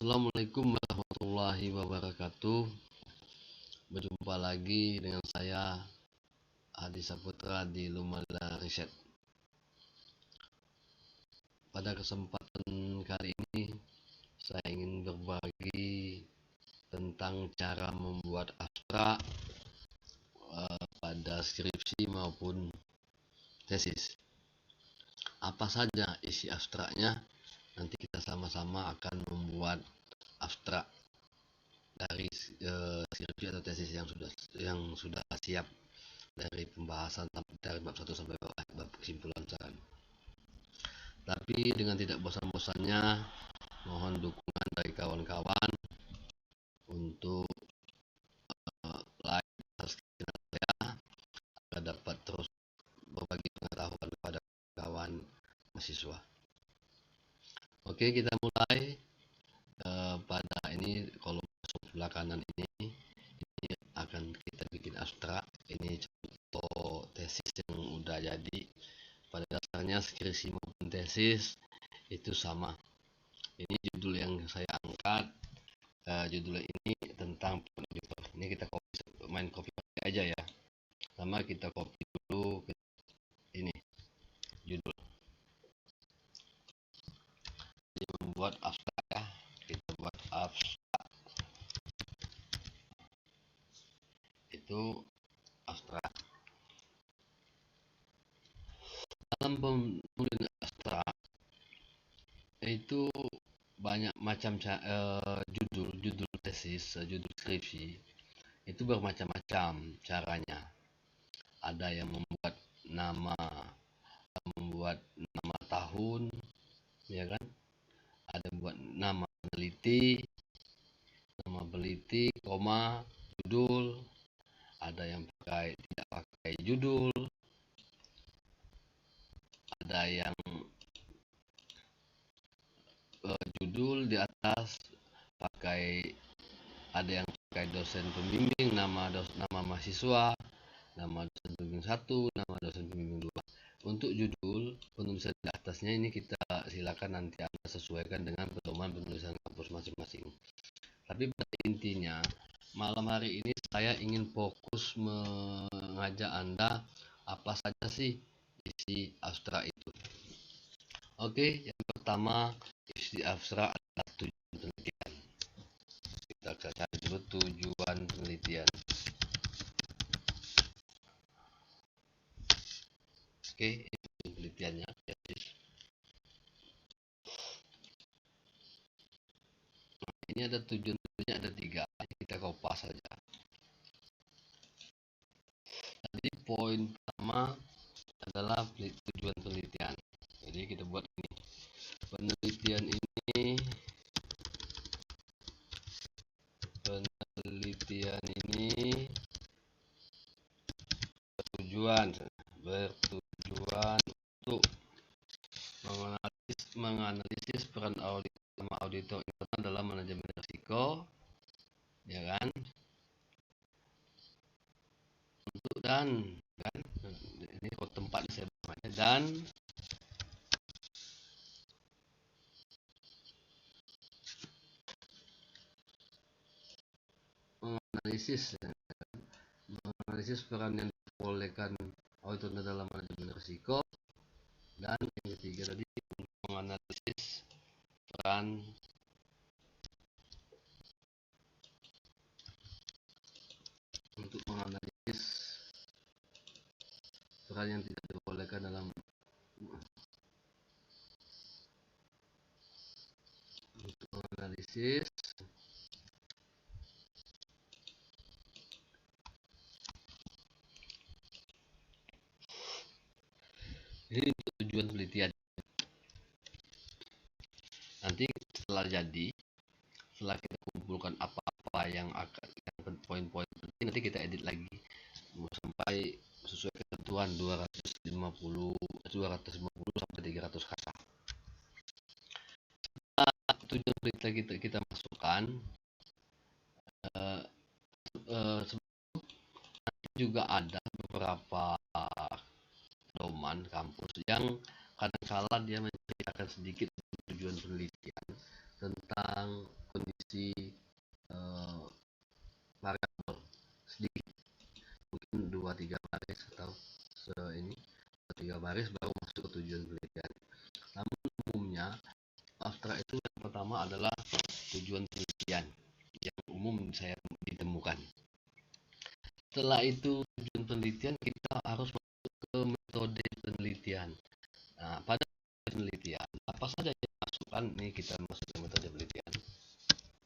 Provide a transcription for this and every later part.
Assalamualaikum warahmatullahi wabarakatuh. Berjumpa lagi dengan saya Adi Saputra di Lumada Riset. Pada kesempatan kali ini saya ingin berbagi tentang cara membuat abstrak pada skripsi maupun tesis. Apa saja isi abstraknya? Nanti kita sama-sama akan membuat abstrak dari skripsi atau tesis yang sudah siap dari pembahasan dari bab 1 sampai bab kesimpulan saran. Tapi dengan tidak bosan-bosannya mohon dukungan dari kawan-kawan untuk like dan subscribe saya agar dapat terus berbagi pengetahuan kepada kawan mahasiswa. Oke, kita mulai. Pada ini kolom sebelah kanan ini akan kita bikin abstrak. Ini contoh tesis yang udah jadi. Pada dasarnya skripsi maupun tesis itu sama. Ini judul yang saya angkat. Judul ini tentang phone editor. Ini kita main copy aja ya. Pertama kita copy dulu ke ini judul. Ini membuat abstrak ya. Kita buat abstrak. Itu abstrak. Dalam penulisan abstrak itu banyak macam judul tesis, judul skripsi itu bermacam-macam caranya. Ada yang membuat nama tahun, ya kan? Ada buat nama peneliti, koma, judul. Ada yang tidak pakai judul. Ada yang judul di atas ada yang pakai dosen pembimbing, nama mahasiswa, nama dosen pembimbing 1, nama dosen pembimbing 2. Untuk judul penulisan di atasnya ini kita silakan nanti Anda sesuaikan dengan pedoman penulisan kampus masing-masing. Tapi pada intinya malam hari ini saya ingin fokus mengajak Anda apa saja sih isi abstrak itu. Oke, yang pertama isi abstrak adalah tujuan penelitian. Kita cari dulu tujuan penelitian. Oke, itu penelitiannya. Nah, ini ada tujuannya ada 3. Kita kopas saja. Tadi poin pertama adalah tujuan penelitian. Jadi kita buat ini. Penelitian ini bertujuan untuk menganalisis peran auditor internal dalam manajemen risiko, ya kan? Untuk dan kan ini kok tempat saya namanya dan menganalisis peran yang diperolehkan auditor dalam manajemen risiko, dan yang ketiga tadi menganalisis peran yang tidak diperbolehkan dalam menganalisis ini untuk tujuan penelitian. Nanti setelah kita kumpulkan apa-apa yang poin-poin penting, nanti kita edit lagi sampai sesuai ketentuan 250 sampai 300 kata. Tujuan penelitian kita masukkan. Juga ada beberapa domain kampus yang kadang-kala dia menceritakan sedikit tujuan penelitian tentang variabel sedikit, mungkin 2-3 baris atau ini 3 baris baru masuk ke tujuan penelitian. Namun umumnya abstrak itu yang pertama adalah tujuan penelitian yang umum saya ditemukan. Setelah itu tujuan penelitian, kita harus masuk ke metode penelitian. Nah, pada penelitian apa saja yang masukkan nih, kita masuk ke metode penelitian.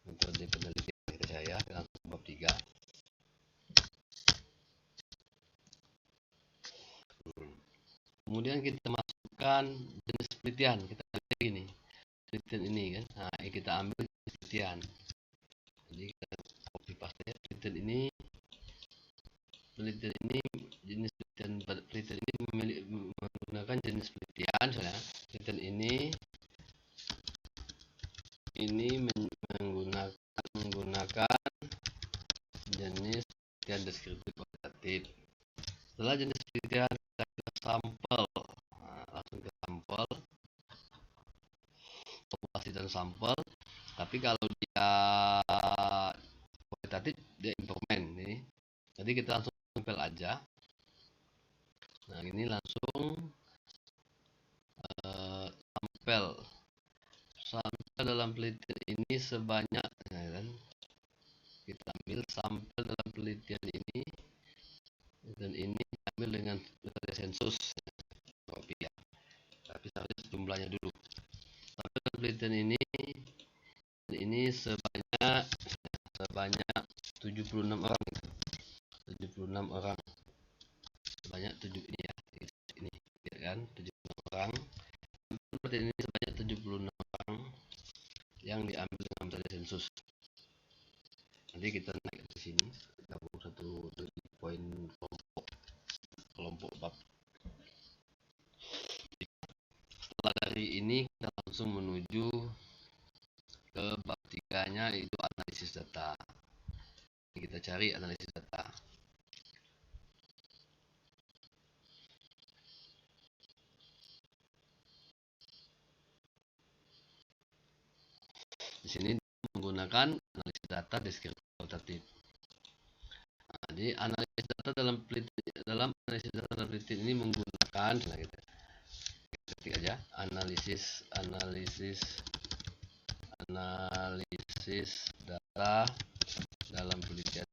Metode penelitian saya langsung bab 3. Kemudian kita masukkan jenis penelitian. Kita lihat ini penelitian ini kan. Nah, kita ambil jenis penelitian. Jadi kita copy paste penelitian ini. Penelitian ini jenis penelitian ini menggunakan jenis penelitian. Misalnya penelitian ini menggunakan jenis penelitian deskriptif kualitatif. Setelah jenis penelitian, kita ke sampel. Nah, langsung ke sampel, populasi dan sampel. Tapi kalau dia kualitatif, dia informan ini. Jadi kita langsung sampel aja. Nah, ini langsung sampel dalam penelitian ini sebanyak, ya kan? Kita ambil sampel dalam penelitian ini, dan ini ambil dengan metode sensus, ya. Tapi seharusnya jumlahnya dulu. Sampel dalam penelitian ini sebanyak 76 orang. 76 orang. Sebanyak 7 ini ya. Ini ya kan, 76 orang. Penelitian ini sebanyak 76 orang yang diambil dengan metode sensus. Nanti kita naik ke sini, gabung satu poin kelompok bab. Setelah dari ini kita langsung menuju ke bab 3-nya, yaitu analisis data. Kita cari analisis data. Di sini menggunakan analisis data deskriptif kualitatif. Nah, jadi analisis data dalam analisis data dalam penelitian ini menggunakan, nah kita ketik aja analisis data dalam penelitian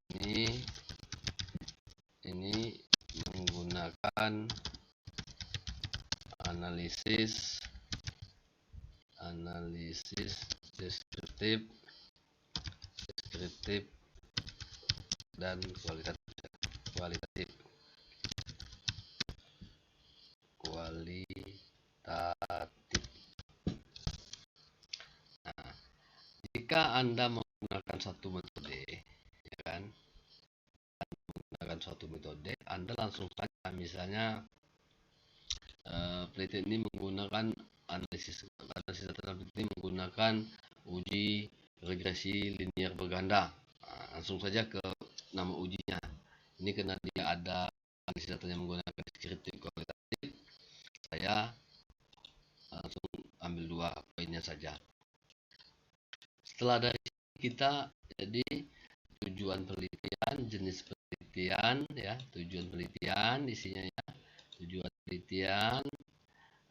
ini menggunakan analisis deskriptif dan kualitatif. Nah, jika Anda menggunakan satu metode, ya kan, Anda langsung saja, misalnya penelitian ini menggunakan analisis data ini menggunakan uji regresi linier berganda. Nah, langsung saja ke nama ujinya. Ini karena dia ada analisis datanya menggunakan deskriptif kualitatif, saya langsung ambil 2 poinnya saja. Setelah dari kita, jadi tujuan penelitian, jenis penelitian, ya, tujuan penelitian isinya ya, tujuan penelitian,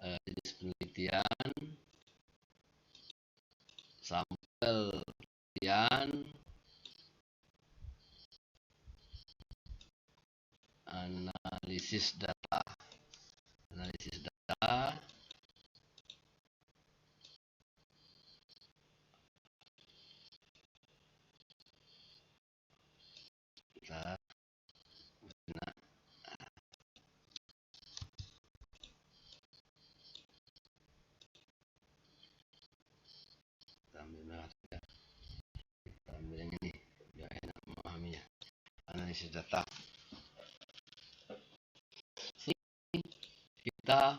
jenis penelitian, sampel penelitian, analisis data. Kita ambil merah saja. Kita ambil yang ini biar enak memahaminya. Analisis data. Kita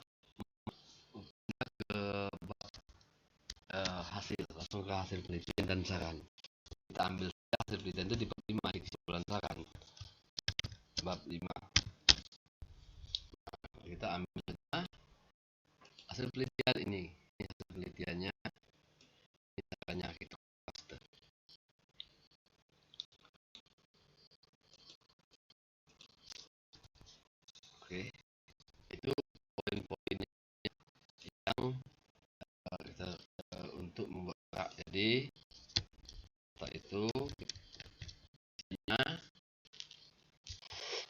ke hasil, langsung ke hasil penelitian dan saran. Kita ambil hasil penelitian itu di bab 5, di kesimpulan saran. Bab 5. Kita ambil saja hasil penelitian ini hasil penelitiannya, kita paste. Jadi setelah itu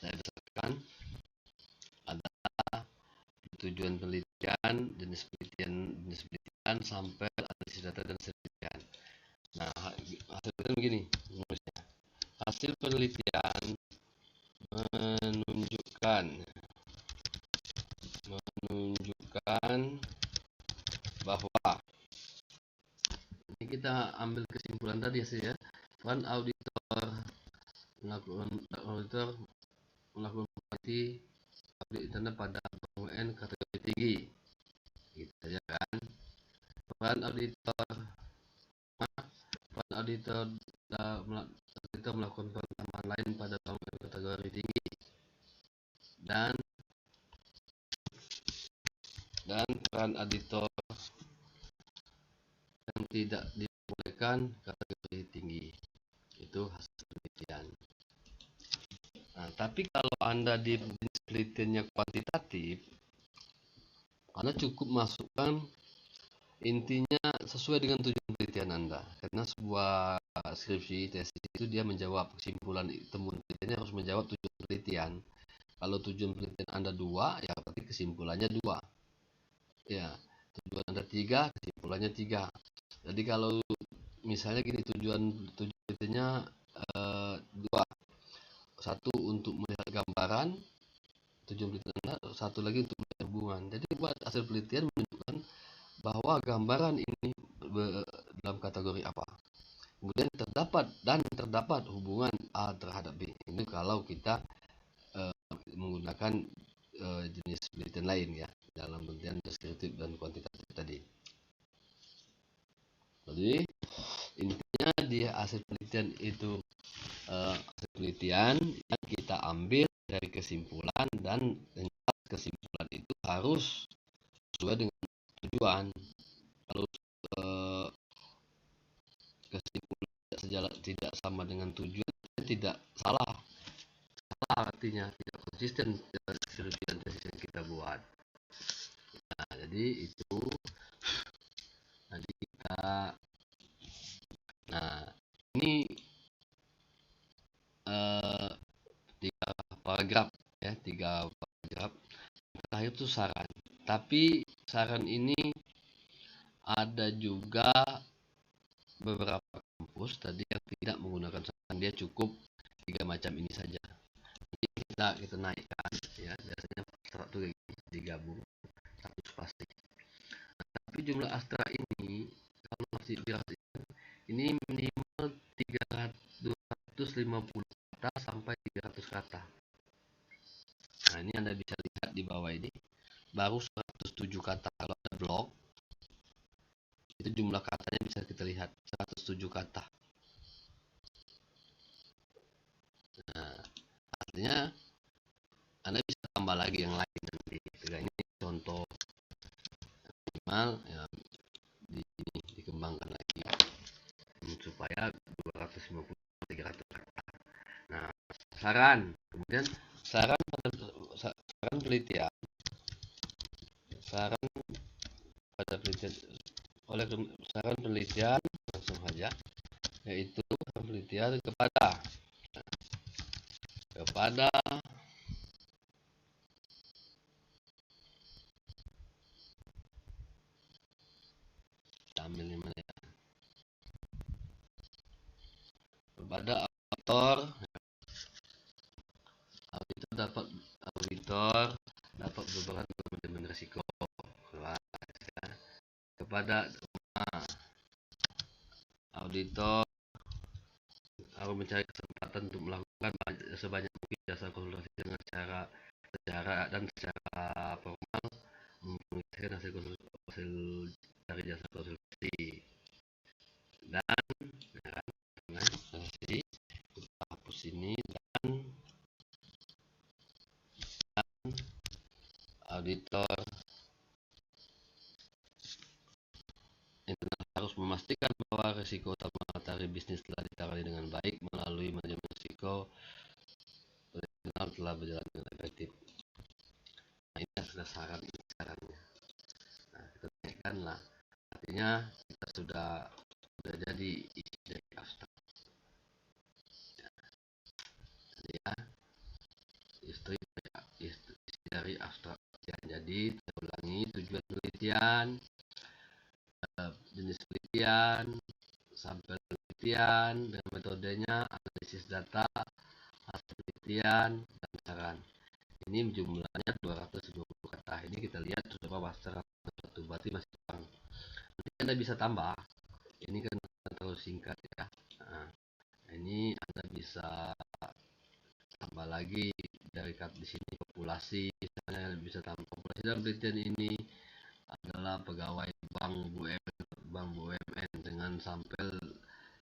saya berdasarkan ada tujuan penelitian, jenis penelitian sampai analisis data dan penelitian. Nah, hasil penelitian begini menulisnya. Hasil penelitian menunjukkan bahwa ini kita ambil kesimpulan tadi ya. Peran auditor melakukan audit internet pada BUMN kategori tinggi, gitu ya kan. Peran auditor melakukan penambahan lain pada BUMN kategori tinggi dan peran auditor yang tidak dibolehkan kategori tinggi. Itu hasil penelitian. Nah, tapi kalau Anda di penelitiannya kuantitatif, Anda cukup masukkan intinya sesuai dengan tujuan penelitian Anda. Karena sebuah skripsi, tesis itu dia menjawab kesimpulan temuan penelitiannya harus menjawab tujuan penelitian. Kalau tujuan penelitian Anda 2, ya berarti kesimpulannya 2. Ya, tujuan Anda 3, kesimpulannya 3. Jadi kalau misalnya gini, tujuan penelitiannya 2. Satu untuk melihat gambaran, tujuan penelitian, satu lagi untuk melihat hubungan. Jadi buat hasil penelitian menunjukkan bahwa gambaran ini dalam kategori apa. Kemudian terdapat hubungan A terhadap B. Ini kalau kita menggunakan jenis penelitian lain ya, dalam penelitian deskriptif dan kuantitatif tadi. Jadi intinya di hasil penelitian itu hasil penelitian yang kita ambil dari kesimpulan, dan kesimpulan itu harus sesuai dengan tujuan. Kalau kesimpulan tidak sama dengan tujuan, tidak salah artinya tidak konsisten dengan skripsi tesis yang kita buat. Nah, jadi itu tadi kita. Nah, ini 3 paragraf ya, 3 paragraf. Terakhir itu saran. Tapi saran ini ada juga beberapa kampus tadi yang tidak menggunakan saran, dia cukup 3 macam ini saja. Jadi kita naikkan ya, biasanya satu digabung satu spasi. Tapi jumlah astra ini kalau masih diartikan ini minimal 250 kata sampai 300 kata. Nah, ini Anda bisa lihat di bawah ini, baru 107 kata. Kalau ada blog itu jumlah katanya bisa kita lihat 107 kata. Nah, artinya Anda bisa tambah lagi yang lain nanti. Ini contoh minimal ya, dikembangkan lagi supaya 250-300 kata. Nah, saran, kemudian saran penelitian, saran penelitian langsung saja, yaitu penelitian kepada kepada auditor dapat beberapa manajemen risiko, kepada auditor harus mencari kesempatan untuk melakukan sebanyak mungkin jasa konsultasi dengan secara formal, menghasilkan hasil dari jasa konsultasi. Dan kita hapus ini, dan auditor internal harus memastikan bahwa risiko utama dari bisnis telah ditangani dengan baik melalui manajemen risiko internal telah berjalan dengan efektif. Nah, ini adalah sarannya. Nah, kita naikkanlah, artinya kita sudah sudah jadi isi dari abstrak. Ya, isi dari abstrak. Ya, jadi terulangi tujuan penelitian, jenis penelitian, sampel penelitian dengan metodenya, analisis data, hasil penelitian, dan saran. Ini jumlahnya 220 kata. Ini kita lihat sudah bawah 101, berarti masih kurang. Nanti Anda bisa tambah. Ini kan terlalu singkat ya. Nah, ini Anda bisa tambah lagi dari di sini populasi, misalnya bisa tambah populasi dalam penelitian ini adalah pegawai bank BUMN dengan sampel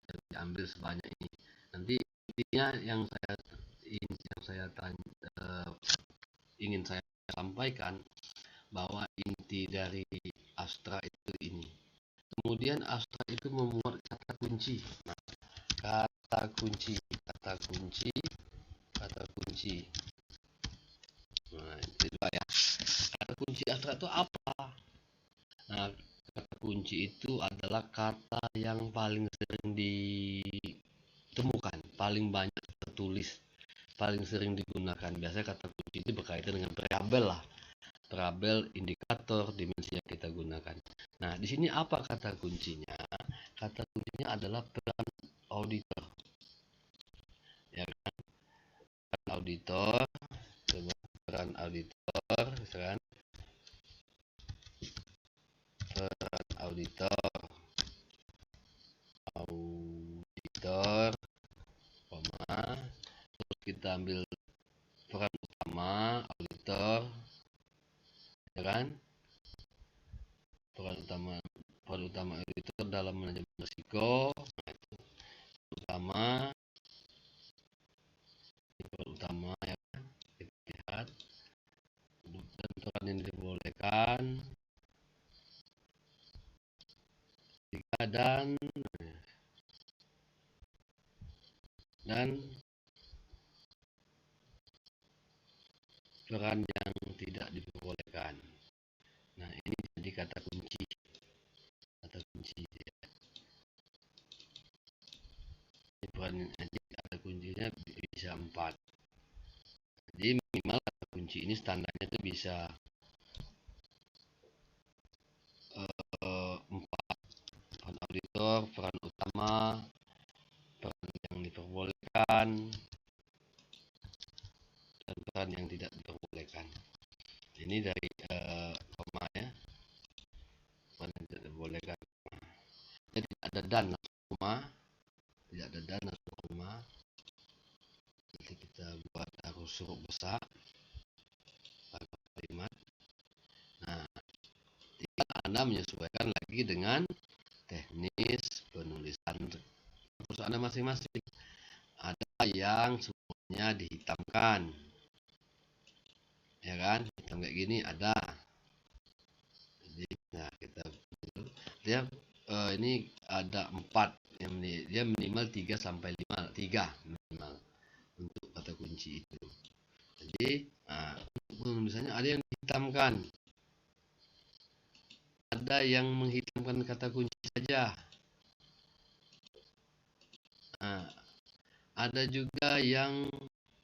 yang diambil sebanyak ini. Nanti intinya yang ingin saya sampaikan bahwa inti dari abstrak itu ini. Kemudian abstrak itu membuat kata kunci. Nah, kata kunci. Nah, itu dua ya. Kata kunci abstrak itu apa? Nah, kata kunci itu adalah kata yang paling sering ditemukan, paling banyak tertulis, paling sering digunakan. Biasanya kata kunci itu berkaitan dengan variabel lah. Variabel, indikator, dimensi yang kita gunakan. Nah, di sini apa kata kuncinya? Kata kuncinya adalah peran auditor. Ya kan? Peran auditor, peran auditor, misalkan peran auditor, terus kita ambil peran utama auditor, ya kan? Peran utama auditor dalam manajemen risiko. Nah, peran utama ya kan? Kita lihat dan peran yang dibolehkan 3 dan peran yang tidak diperbolehkan. Nah, ini jadi kata kunci ya. Peran nanti kata kuncinya bisa 4. Jadi minimal kata kunci ini standarnya itu bisa 4. Peran auditor, peran utama, peran yang diperbolehkan, dan peran yang tidak diperbolehkan. Ini dari koma ya, peran yang tidak diperbolehkan. Jadi ada dan langsung koma, tidak ada dan langsung koma. Nanti kita buat arus huruf besar pada kalimat. Nah, tinggal Anda menyesuaikan lagi dengan teknis penulisan perusahaan Anda masing-masing. Ada yang semuanya dihitamkan, ya kan? Hitam kayak gini ada. Jadi, nah kita dia ini ada 4 yang dia minimal 3 sampai 5, 3 minimal untuk kata kunci itu. Jadi, penulisannya ada yang dihitamkan, ada yang menghitamkan kata kunci saja. Nah, ada juga yang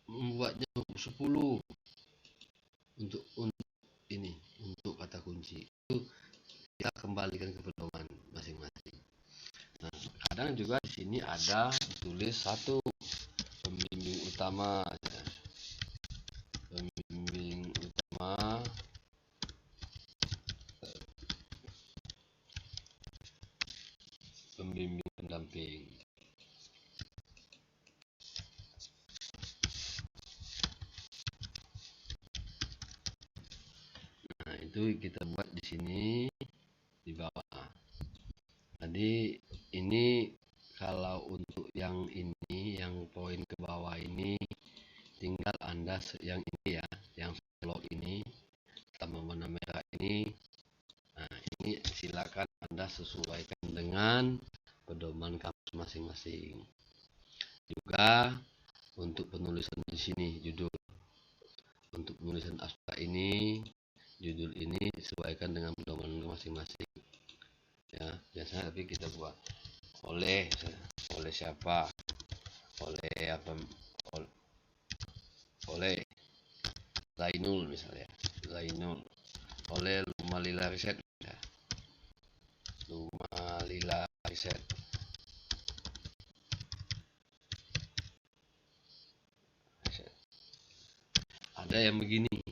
membuatnya 10 untuk ini, untuk kata kunci. Itu kita kembalikan ke pedoman masing-masing. Nah, kadang juga di sini ada tulis 1 pembimbing utama. Pembimbing utama pembimbing pendamping. Nah, itu kita buat di sini di bawah. Jadi ini kalau untuk yang ini, yang poin ke bawah ini, tinggal Anda yang ini ya, yang blok ini tambah warna merah ini. Nah, ini silakan Anda sesuaikan dengan pedoman kamus masing-masing. Juga untuk penulisan di sini judul, untuk penulisan abstrak ini, judul ini disesuaikan dengan pedoman masing-masing. Ya, biasanya tapi kita buat oleh siapa, oleh apa, oleh Zainul misalnya, Zainul, oleh Lumalila Riset ya. Lumalila Riset. Ada yang begini,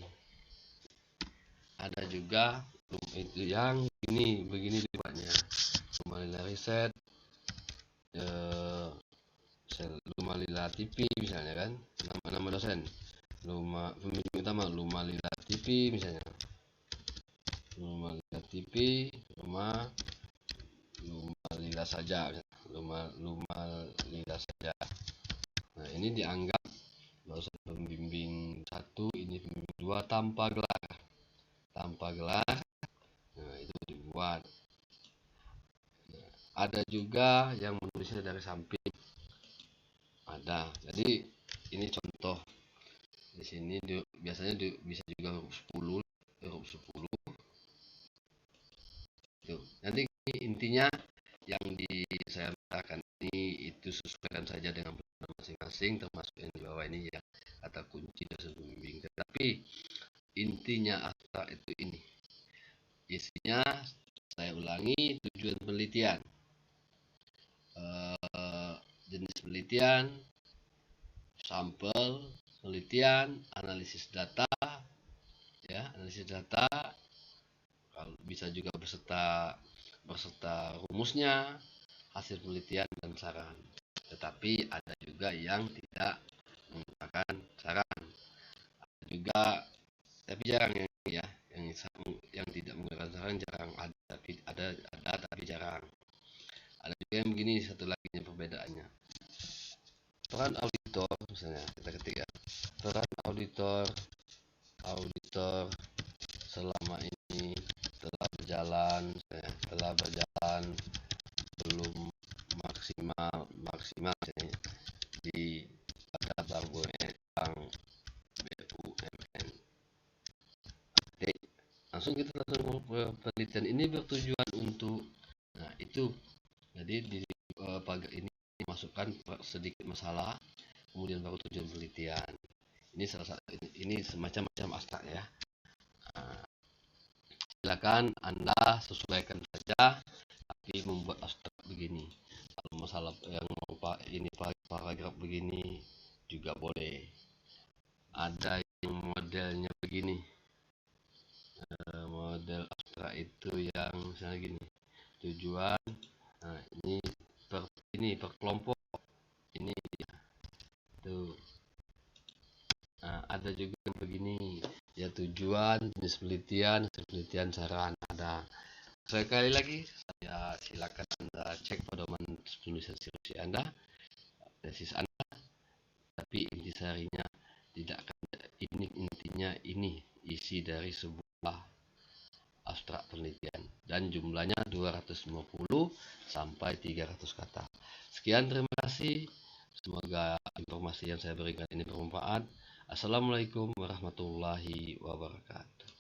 ada juga itu yang ini begini debatnya. Lumalila Riset, Lumalila TV misalnya kan, nama dosen, pembimbing utama Lumalila TV misalnya, Lumalila TV, Lumalila saja, Lumalila saja. Nah ini dianggap dosen pembimbing 1, ini pembimbing 2 tanpa gelar, nah itu dibuat. Nah, ada juga yang menulisnya dari samping, ada. Jadi ini contoh. Di sini biasanya bisa juga huruf 10. Tuh. Nanti intinya yang saya katakan ini itu sesuaikan saja dengan masing-masing, termasuk yang di bawah ini ya, kata kunci dosen pembimbing. Tetapi intinya abstrak itu ini. Isinya saya ulangi, tujuan penelitian, jenis penelitian, sampel penelitian, analisis data, ya, analisis data, kalau bisa juga beserta rumusnya, hasil penelitian dan saran. Tetapi ada juga yang tidak menggunakan saran, ada juga, tapi jarang yang yang tidak menggunakan saran, jarang ada, tapi jarang. Ada juga yang begini, satu lagi perbedaannya. Peran auditor misalnya, kita ketik ya, peran auditor selama ini telah berjalan belum maksimal misalnya, di pada Bank BUMN. Oke, langsung kita penelitian ini bertujuan untuk, nah itu, jadi di pagar ini dimasukkan sedikit masalah, kemudian baru tujuan penelitian. Ini salah satu, ini semacam abstrak ya. Nah, silakan Anda sesuaikan saja, tapi membuat abstrak begini. Kalau masalah yang ini paragraf begini juga boleh. Ada yang modelnya begini, model abstrak itu yang misalnya gini, tujuan, nah ini per kelompok, ini tuh. Nah, ada juga yang begini ya, tujuan, jenis penelitian, saran, ada. Sekali lagi saya silakan Anda cek pedoman penulisan skripsi Anda, tesis Anda, tapi intisarinya tidak akan ini, intinya ini isi dari sebuah abstrak penelitian dan jumlahnya 250 sampai 300 kata. Sekian, terima kasih. Semoga informasi yang saya berikan ini bermanfaat. Assalamualaikum warahmatullahi wabarakatuh.